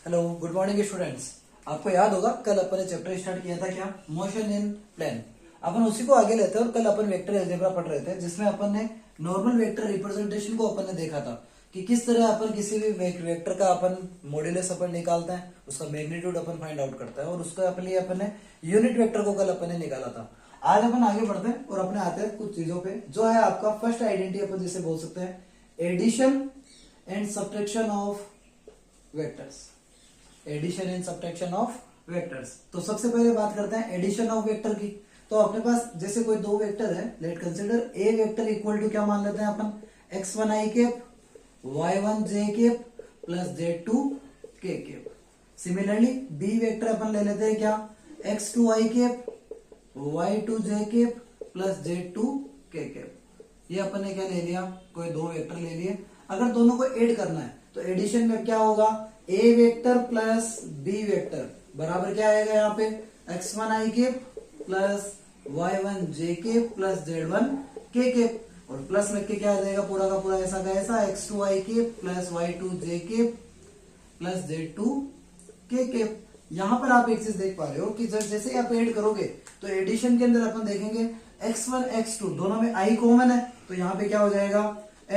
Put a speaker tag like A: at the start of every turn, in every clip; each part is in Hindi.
A: Hello, good morning students. आपको याद होगा कल अपन ने चैप्टर स्टार्ट किया था क्या, मोशन इन प्लेन। अपन उसी को आगे लेते हैं और कल अपन वेक्टर अलजेब्रा पढ़ रहे थे, जिसमें अपन ने नॉर्मल वेक्टर रिप्रेजेंटेशन को अपन ने देखा था कि किस तरह अपन किसी भी वेक्टर का अपन मॉड्यूलस अपन निकालते हैं, उसका मैग्नीट्यूड अपन फाइंड आउट करता है और उसका अपन लिए अपन ने यूनिट वेक्टर को कल अपन ने निकाला था। आज अपन आगे बढ़ते हैं और अपने आते हैं कुछ चीजों पे, जो है आपका फर्स्ट आइडेंटिटी अपन जिसे बोल सकते हैं addition and subtraction of vectors. Addition and subtraction of vectors. तो सबसे पहले बात करते हैं एडिशन ऑफ वेक्टर की। तो अपने पास जैसे कोई दो वेक्टर है, let consider A vector equal to क्या मान लेते हैं अपन, x1 i cap y1 j cap plus z2 k cap. Similarly B vector अपन ले लेते हैं क्या, x2 i cap y2 j cap plus z2 k cap. ये अपन ने क्या ले लिया, कोई दो वेक्टर ले लिए। अगर दोनों को ऐड करना है तो एडिशन में क्या होगा, ए वेक्टर प्लस बी वेक्टर बराबर क्या आएगा यहाँ पे, x1 i cap plus y1 j cap plus z1 k cap और प्लस लग के क्या आ जाएगा पूरा का पूरा ऐसा का ऐसा x2 i cap plus y2 j cap plus z2 k cap. यहाँ पर आप एक चीज देख पा रहे हो कि जब जैसे आप ऐड करोगे तो एडिशन के अंदर अपन देखेंगे x1 x2 दोनों में i कॉमन है, तो यहाँ पे क्या हो जाएगा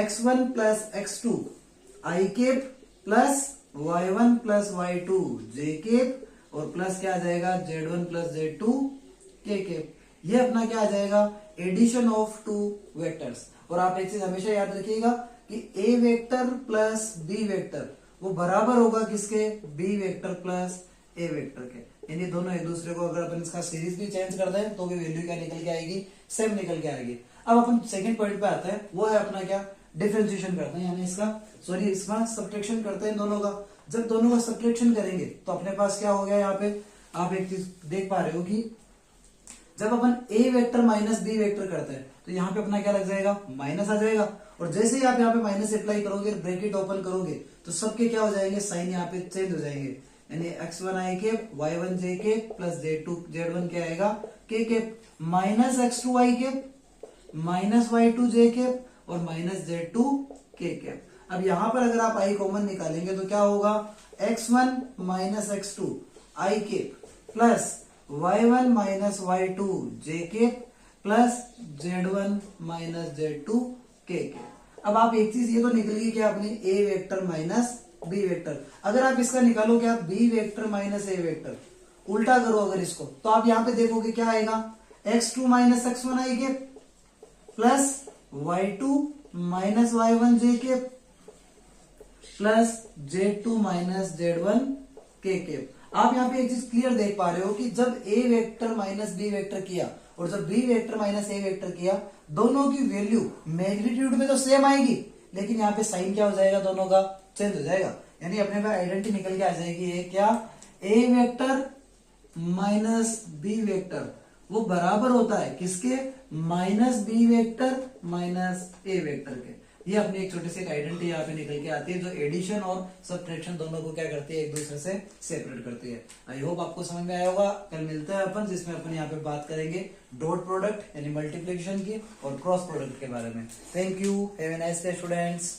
A: x1 plus x2 i cap plus y1 plus y2 j cap और प्लस क्या आ जाएगा z1 plus z2 k cap. ये अपना क्या आ जाएगा, एडिशन ऑफ टू वेक्टर्स। और आप एक चीज हमेशा याद रखिएगा कि a vector plus b vector वो बराबर होगा किसके, b vector plus a vector के। यानी दोनों एक दूसरे को अगर अपन इसका सीरीज भी चेंज कर दें तो भी वैल्यू क्या निकल के आएगी, सेम निकल के आएगी। अब अपन सेकंड पॉइंट पे आते हैं, वो है अपना क्या, डिफरेंशिएशन करते हैं, यानी इसका सब्ट्रैक्शन करते हैं दोनों का। जब दोनों का सब्ट्रैक्शन करेंगे तो अपने पास क्या हो गया, यहाँ पे आप एक चीज देख पा रहे हो कि जब अपन ए वेक्टर माइनस बी वेक्टर करते हैं तो यहाँ पे अपना क्या लग जाएगा, माइनस आ जाएगा। और जैसे ही आप यहाँ पे माइनस अप्लाई करोगे, ब्रैकेट ओपन करोगे, तो सबके क्या हो जाएंगे, साइन यहाँ पे चेंज हो जाएंगे। यानी x1 i cap y1 j cap plus z1 क्या आएगा k cap minus x2 i cap minus y2 j cap और माइनस z2 k कैप। अब यहां पर अगर आप i कॉमन निकालेंगे तो क्या होगा, x1 minus x2 i cap plus y1 minus y2 j cap plus z1 minus z2 k cap. अब आप एक चीज ये तो निकल गई क्या अपनी a vector minus b vector. अगर आप इसका निकालो क्या, b vector minus a vector, उल्टा करो अगर इसको तो आप यहां पे देखोगे क्या आएगा, x2 minus x1 i cap plus y2 minus y1 j cap plus z2 minus z1 k cap. आप यहाँ पे एक चीज क्लियर देख पा रहे हो कि जब a vector minus b vector किया और जब b vector minus a vector किया, दोनों की वैल्यू मैग्नीट्यूड में तो सेम आएगी, लेकिन यहाँ पे साइन क्या हो जाएगा, दोनों का चेंज हो जाएगा। यानी अपने पास आइडेंटिटी निकल के आ जाएगी, ये क्या, a vector minus b vector वो बराबर होता है किसके, minus b vector minus a vector के। ये अपनी एक छोटी सी आइडेंटिटी यहाँ पे निकल के आती है, जो एडिशन और सब्ट्रैक्शन दोनों को क्या करती है, एक दूसरे से सेपरेट करती है। आई होप आपको समझ में आया होगा। कल मिलते हैं अपन, जिसमें अपन यहाँ पे बात करेंगे डॉट प्रोडक्ट यानी मल्टीप्लिकेशन की और क्रॉस प्रोडक्ट के बारे में। Thank you, have a nice day students.